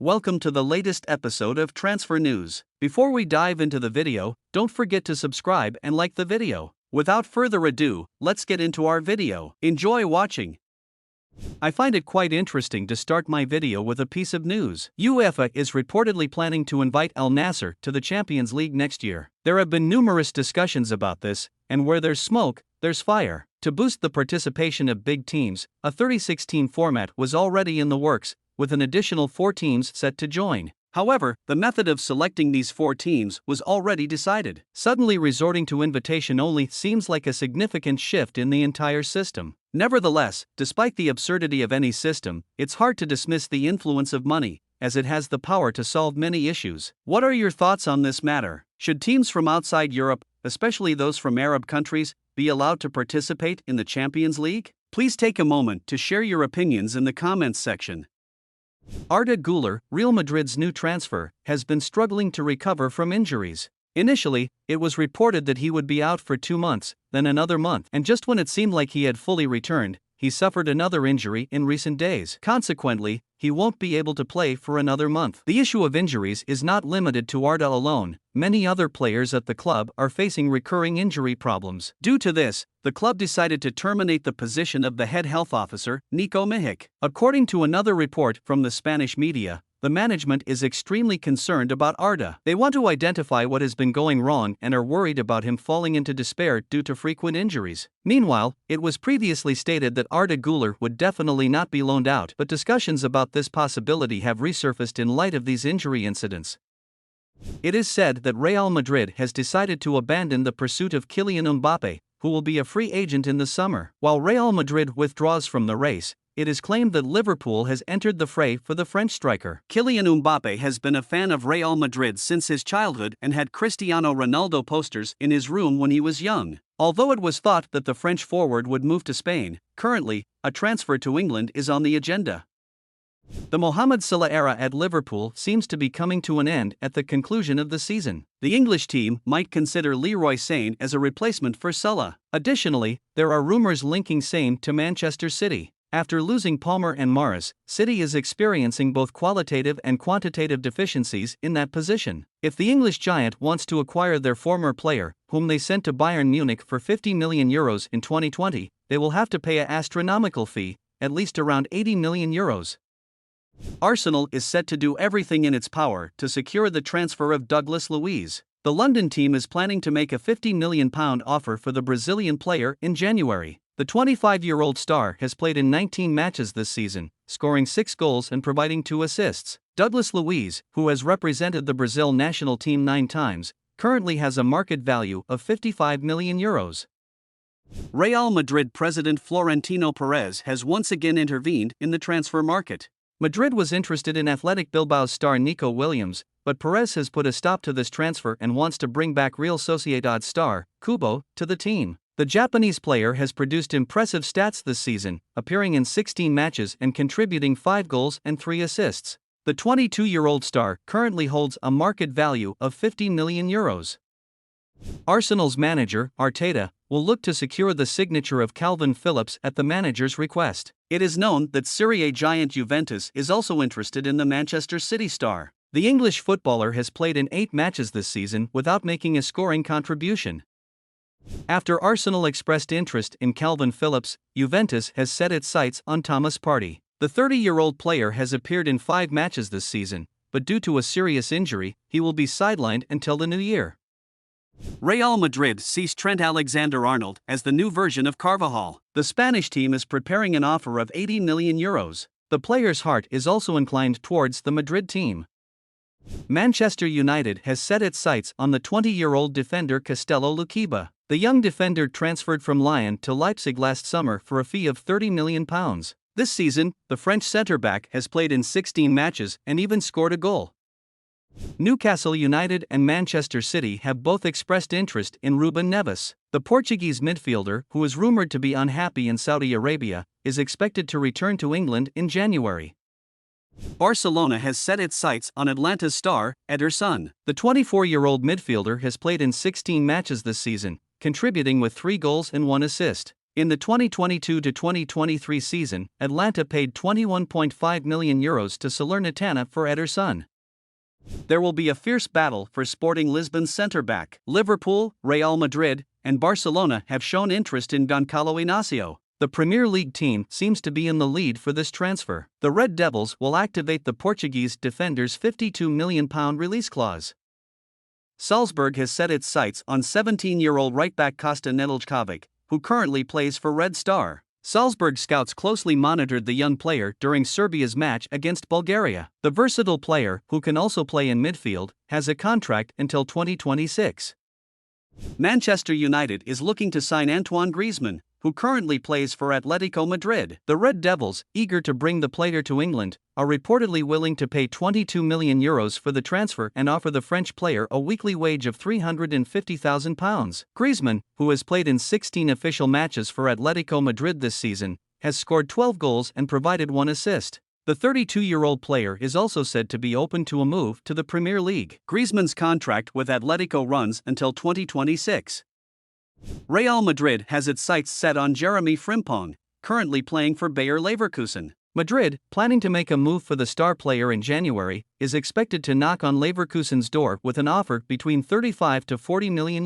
Welcome to the latest episode of Transfer News. Before we dive into the video, don't forget to subscribe and like the video. Without further ado, let's get into our video. Enjoy watching. I find it quite interesting to start my video with a piece of news. UEFA is reportedly planning to invite Al Nassr to the Champions League next year. There have been numerous discussions about this, and where there's smoke, there's fire. To boost the participation of big teams, a 36-team format was already in the works, with an additional 4 teams set to join. However, the method of selecting these 4 teams was already decided. Suddenly resorting to invitation only seems like a significant shift in the entire system. Nevertheless, despite the absurdity of any system, it's hard to dismiss the influence of money, as it has the power to solve many issues. What are your thoughts on this matter? Should teams from outside Europe, especially those from Arab countries, be allowed to participate in the Champions League? Please take a moment to share your opinions in the comments section. Arda Güler, Real Madrid's new transfer, has been struggling to recover from injuries. Initially, it was reported that he would be out for 2 months, then another month, and just when it seemed like he had fully returned, he suffered another injury in recent days. Consequently, he won't be able to play for another month. The issue of injuries is not limited to Arda alone. Many other players at the club are facing recurring injury problems. Due to this, the club decided to terminate the position of the head health officer, Nico Mihic. According to another report from the Spanish media, the management is extremely concerned about Arda. They want to identify what has been going wrong and are worried about him falling into despair due to frequent injuries. Meanwhile, it was previously stated that Arda Güler would definitely not be loaned out, but discussions about this possibility have resurfaced in light of these injury incidents. It is said that Real Madrid has decided to abandon the pursuit of Kylian Mbappe, who will be a free agent in the summer. While Real Madrid withdraws from the race, it is claimed that Liverpool has entered the fray for the French striker. Kylian Mbappe has been a fan of Real Madrid since his childhood and had Cristiano Ronaldo posters in his room when he was young. Although it was thought that the French forward would move to Spain, currently, a transfer to England is on the agenda. The Mohamed Salah era at Liverpool seems to be coming to an end at the conclusion of the season. The English team might consider Leroy Sane as a replacement for Salah. Additionally, there are rumors linking Sane to Manchester City. After losing Palmer and Mahrez, City is experiencing both qualitative and quantitative deficiencies in that position. If the English giant wants to acquire their former player, whom they sent to Bayern Munich for €50 million in 2020, they will have to pay an astronomical fee, at least around €80 million. Arsenal is set to do everything in its power to secure the transfer of Douglas Luiz. The London team is planning to make a £50 million offer for the Brazilian player in January. The 25-year-old star has played in 19 matches this season, scoring 6 goals and providing 2 assists. Douglas Luiz, who has represented the Brazil national team 9 times, currently has a market value of €55 million. Real Madrid president Florentino Perez has once again intervened in the transfer market. Madrid was interested in Athletic Bilbao's star Nico Williams, but Perez has put a stop to this transfer and wants to bring back Real Sociedad star Kubo to the team. The Japanese player has produced impressive stats this season, appearing in 16 matches and contributing 5 goals and 3 assists. The 22-year-old star currently holds a market value of €50 million. Arsenal's manager, Arteta, will look to secure the signature of Calvin Phillips at the manager's request. It is known that Serie A giant Juventus is also interested in the Manchester City star. The English footballer has played in 8 matches this season without making a scoring contribution. After Arsenal expressed interest in Calvin Phillips, Juventus has set its sights on Thomas Partey. The 30-year-old player has appeared in 5 matches this season, but due to a serious injury, he will be sidelined until the new year. Real Madrid sees Trent Alexander-Arnold as the new version of Carvajal. The Spanish team is preparing an offer of €80 million. The player's heart is also inclined towards the Madrid team. Manchester United has set its sights on the 20-year-old defender Castello Luquiba. The young defender transferred from Lyon to Leipzig last summer for a fee of £30 million. This season, the French centre-back has played in 16 matches and even scored a goal. Newcastle United and Manchester City have both expressed interest in Ruben Neves. The Portuguese midfielder, who is rumoured to be unhappy in Saudi Arabia, is expected to return to England in January. Barcelona has set its sights on Atlanta's star, Ederson. The 24-year-old midfielder has played in 16 matches this season, contributing with 3 goals and 1 assist. In the 2022-2023 season, Atlanta paid €21.5 million to Salernitana for Ederson. There will be a fierce battle for Sporting Lisbon's centre-back. Liverpool, Real Madrid, and Barcelona have shown interest in Gonçalo Inácio. The Premier League team seems to be in the lead for this transfer. The Red Devils will activate the Portuguese defender's £52 million release clause. Salzburg has set its sights on 17-year-old right-back Kosta Nedeljkovic, who currently plays for Red Star. Salzburg scouts closely monitored the young player during Serbia's match against Bulgaria. The versatile player, who can also play in midfield, has a contract until 2026. Manchester United is looking to sign Antoine Griezmann, who currently plays for Atletico Madrid. The Red Devils, eager to bring the player to England, are reportedly willing to pay €22 million for the transfer and offer the French player a weekly wage of £350,000. Griezmann, who has played in 16 official matches for Atletico Madrid this season, has scored 12 goals and provided 1 assist. The 32-year-old player is also said to be open to a move to the Premier League. Griezmann's contract with Atletico runs until 2026. Real Madrid has its sights set on Jeremy Frimpong, currently playing for Bayer Leverkusen. Madrid, planning to make a move for the star player in January, is expected to knock on Leverkusen's door with an offer between €35 to €40 million.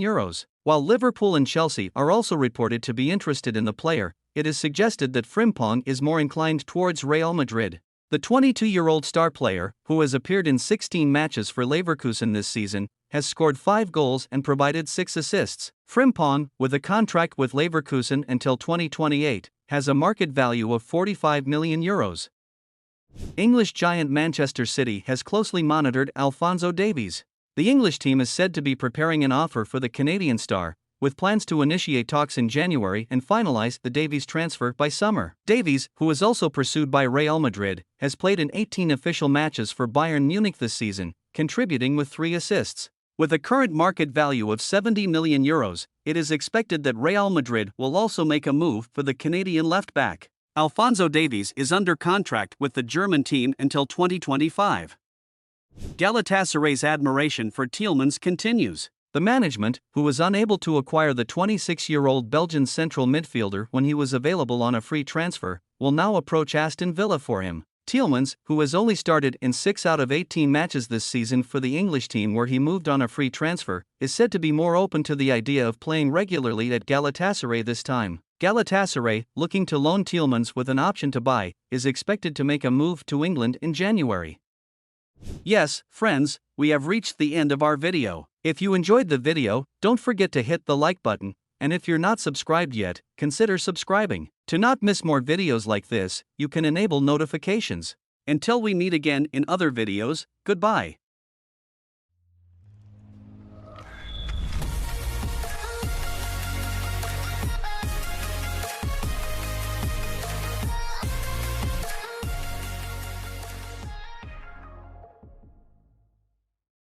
While Liverpool and Chelsea are also reported to be interested in the player, it is suggested that Frimpong is more inclined towards Real Madrid. The 22-year-old star player, who has appeared in 16 matches for Leverkusen this season, has scored 5 goals and provided 6 assists. Frimpong, with a contract with Leverkusen until 2028, has a market value of €45 million. English giant Manchester City has closely monitored Alphonso Davies. The English team is said to be preparing an offer for the Canadian star, with plans to initiate talks in January and finalize the Davies transfer by summer. Davies, who is also pursued by Real Madrid, has played in 18 official matches for Bayern Munich this season, contributing with 3 assists. With a current market value of €70 million, it is expected that Real Madrid will also make a move for the Canadian left-back. Alphonso Davies is under contract with the German team until 2025. Galatasaray's admiration for Tielemans continues. The management, who was unable to acquire the 26-year-old Belgian central midfielder when he was available on a free transfer, will now approach Aston Villa for him. Tielemans, who has only started in 6 out of 18 matches this season for the English team where he moved on a free transfer, is said to be more open to the idea of playing regularly at Galatasaray this time. Galatasaray, looking to loan Tielemans with an option to buy, is expected to make a move to England in January. Yes, friends, we have reached the end of our video. If you enjoyed the video, don't forget to hit the like button, and if you're not subscribed yet, consider subscribing. To not miss more videos like this, you can enable notifications. Until we meet again in other videos, goodbye.